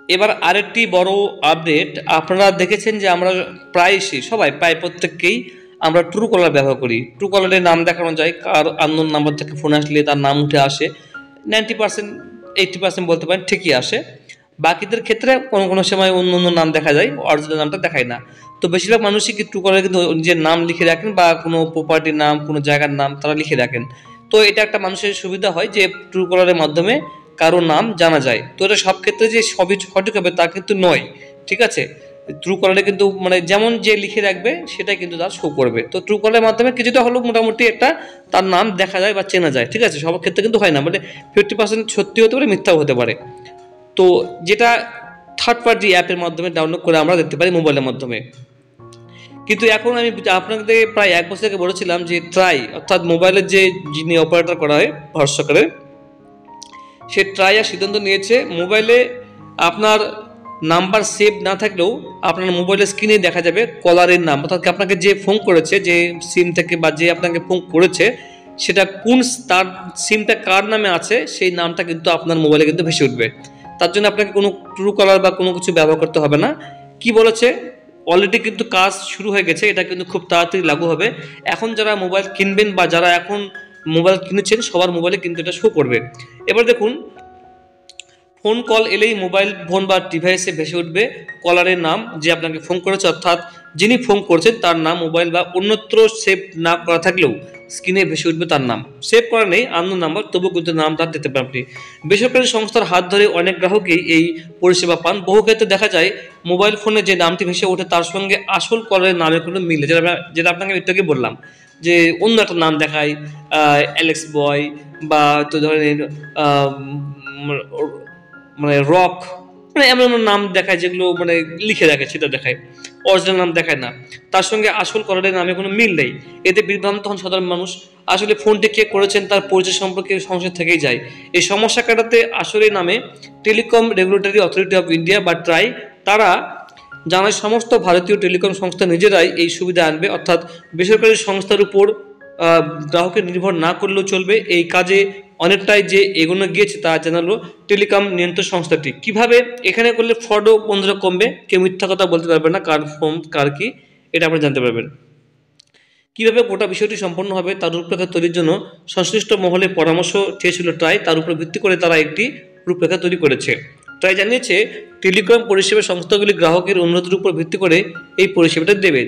এবার আরেকটি বড় আপডেট, আপনারা দেখেছেন যে আমরা প্রায় প্রত্যেককেই আমরা ট্রু কলার ব্যবহার করি। ট্রু কলারের নাম দেখানো যায়, কার আননোন নাম্বার থেকে ফোন আসলে তার নাম উঠে আসে। 90% 80% বলতে পারেন ঠিকই আসে। বাকিদের ক্ষেত্রে কোনো কোনো সময় অন্য অন্য নাম দেখা যায়, অরিজিনাল নামটা দেখায় না। তো বেশিরভাগ মানুষই কি ট্রু কলারে কিন্তু নিজের নাম লিখে রাখেন বা কোনো প্রপার্টির নাম, কোনো জায়গার নাম তারা লিখে রাখেন। তো এটা একটা মানুষের সুবিধা হয় যে ট্রু কলারের মাধ্যমে কারো নাম জানা যায়। তো এটা সব ক্ষেত্রে যে সবই সঠিক হবে তা কিন্তু নয়, ঠিক আছে। ট্রু কলারে কিন্তু মানে যেমন যে লিখে রাখবে সেটাই কিন্তু তার শো করবে। তো ট্রু কলারের মাধ্যমে কিছুটা হলেও মোটামুটি একটা তার নাম দেখা যায় বা চেনা যায়, ঠিক আছে। সব ক্ষেত্রে কিন্তু হয় না, মানে 50% সত্যি হতে পারে, মিথ্যাও হতে পারে। তো যেটা থার্ড পার্টি অ্যাপের মাধ্যমে ডাউনলোড করে আমরা দেখতে পারি মোবাইলের মাধ্যমে। কিন্তু এখন আমি আপনাদের প্রায় 1 বছর আগে বলেছিলাম যে ট্রাই, অর্থাৎ মোবাইলের যে যিনি অপারেটর করা হয় ভারত সরকারের, সে ট্রাই আর সিদ্ধান্ত নিয়েছে মোবাইলে আপনার নাম্বার সেভ না থাকলেও আপনার মোবাইলের স্ক্রিনে দেখা যাবে কলারের নাম, অর্থাৎ আপনাকে যে ফোন করেছে, যে সিম থেকে বা যে আপনাকে ফোন করেছে সেটা কোন, তার সিমটা কার নামে আছে সেই নামটা কিন্তু আপনার মোবাইলে কিন্তু ভেসে উঠবে। তার জন্য আপনাকে কোনো ট্রু কলার বা কোনো কিছু ব্যবহার করতে হবে না। কি বলেছে, অলরেডি কিন্তু কাজ শুরু হয়ে গেছে, এটা কিন্তু খুব তাড়াতাড়ি লাগু হবে। এখন যারা মোবাইল কিনবেন বা যারা এখন মোবাইল কিনেছেন সবার মোবাইলে কিন্তু এটা শো করবে। এবার দেখুন, ফোন কল এলেই মোবাইল ফোন বা ডিভাইসে ভেসে উঠবে কলারের নাম, যে আপনাকে ফোন করেছে, অর্থাৎ যিনি ফোন করছেন তার নাম মোবাইল বা অন্যত্র সেভ না করা থাকলেও স্ক্রিনে ভেসে উঠবে তার নাম। সেভ করা নেই আননোন নাম্বার, তবু কিন্তু নাম তার দিতে পারেন আপনি। বেসরকারি সংস্থার হাত ধরে অনেক গ্রাহকই এই পরিষেবা পান। বহু ক্ষেত্রে দেখা যায় মোবাইল ফোনে যে নামটি ভেসে ওঠে তার সঙ্গে আসল কলারের নামের কোনো মিলে, যেটা আপনাকে একটু আগে বললাম যে অন্য একটা নাম দেখায়, অ্যালেক্স বয় বা তো ধরেন মানে রক, মানে এমন এমন নাম দেখায় যেগুলো মানে লিখে রাখে, সেটা দেখায়, অরিজিনাল নাম দেখায় না। তার সঙ্গে আসল কলারের নামে কোনো মিল নেই। এতে বিভ্রান্ত হন সাধারণ মানুষ। আসলে ফোনটি কে করেছেন তার পরিচয় সম্পর্কে সংশয় থেকেই যায়। এই সমস্যা কাটাতে আসলে নামে telecom regulatory authority of India বা ট্রাই, তারা জানায় সমস্ত ভারতীয় টেলিকম সংস্থা নিজেরাই এই সুবিধা আনবে, অর্থাৎ বেসরকারি সংস্থার উপর গ্রাহকের নির্ভর না করলেও চলবে। এই কাজে অনেকটাই যে এগোনো গিয়েছে তা জানালো টেলিকম নিয়ন্ত্রণ সংস্থাটি। কিভাবে এখানে করলে ফ্রডও বন্ধুরা কমবে, কেউ মিথ্যা কথা বলতে পারবে না, কার ফোন কার কি, এটা আপনি জানতে পারবেন। কিভাবে গোটা বিষয়টি সম্পন্ন হবে তার রূপরেখা তৈরির জন্য সংশ্লিষ্ট মহলে পরামর্শ চেয়েছিল ট্রাই, তার উপর ভিত্তি করে তারা একটি রূপরেখা তৈরি করেছে। ট্রাই জানিয়েছে টেলিকম পরিষেবা সংস্থাগুলি গ্রাহকের অনুরোধের উপর ভিত্তি করে এই পরিষেবাটা দেবে।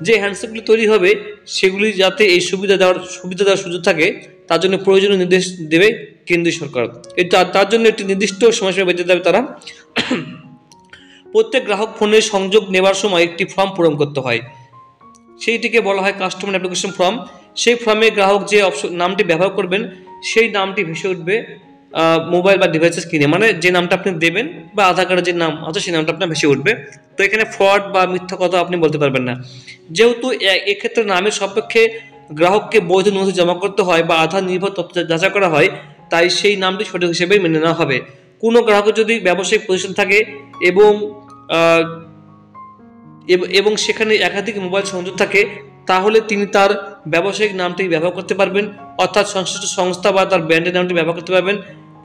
যে হ্যান্ডসেটগুলি তৈরি হবে সেগুলি যাতে এই সুবিধা দেওয়ার সুযোগ থাকে তার জন্য প্রয়োজনীয় নির্দেশ দেবে কেন্দ্রীয় সরকার। তার জন্য একটি নির্দিষ্ট সময়সীমা বেঁধে দেবে তারা। প্রত্যেক গ্রাহক ফোনের সংযোগ নেওয়ার সময় একটি ফর্ম পূরণ করতে হয়, সেইটিকে বলা হয় কাস্টমার অ্যাপ্লিকেশন ফর্ম। সেই ফর্মে গ্রাহক যে নামটি ব্যবহার করবেন সেই নামটি ভেসে উঠবে মোবাইল বা ডিভাইসের স্ক্রিনে, মানে যে নামটা আপনি দেবেন বা আধার কার্ডের যে নাম আছে সেই নামটা আপনার ভেসে উঠবে। তো এখানে ফ্রড বা মিথ্যা কথা আপনি বলতে পারবেন না, যেহেতু এক্ষেত্রে নামের সপক্ষে গ্রাহককে বৈধ নথি জমা করতে হয় বা আধার নির্ভর তথ্য যাচাই করা হয়, তাই সেই নামটি সঠিক হিসেবে মেনে নেওয়া হবে। কোনো গ্রাহকের যদি ব্যবসায়িক প্রতিষ্ঠান থাকে এবং এবং সেখানে একাধিক মোবাইল সংযোগ থাকে, তাহলে তিনি তার ব্যবসায়িক নামটি ব্যবহার করতে পারবেন, অর্থাৎ সংশ্লিষ্ট সংস্থা বা তার ব্র্যান্ডের নামটি ব্যবহার করতে পারবেন।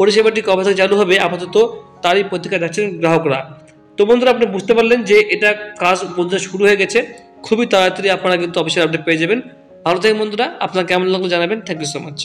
পরিষেবাটি কবে থেকে চালু হবে আপাতত তারই প্রতিক্রিয়া যাচ্ছেন গ্রাহকরা। তো বন্ধুরা, আপনি বুঝতে পারলেন যে এটা কাজ বলতে শুরু হয়ে গেছে, খুবই তাড়াতাড়ি আপনারা কিন্তু অফিসিয়াল আপডেট পেয়ে যাবেন। ভালো থাকেন বন্ধুরা, আপনার কেমন লাগলো জানাবেন। Thank you so much.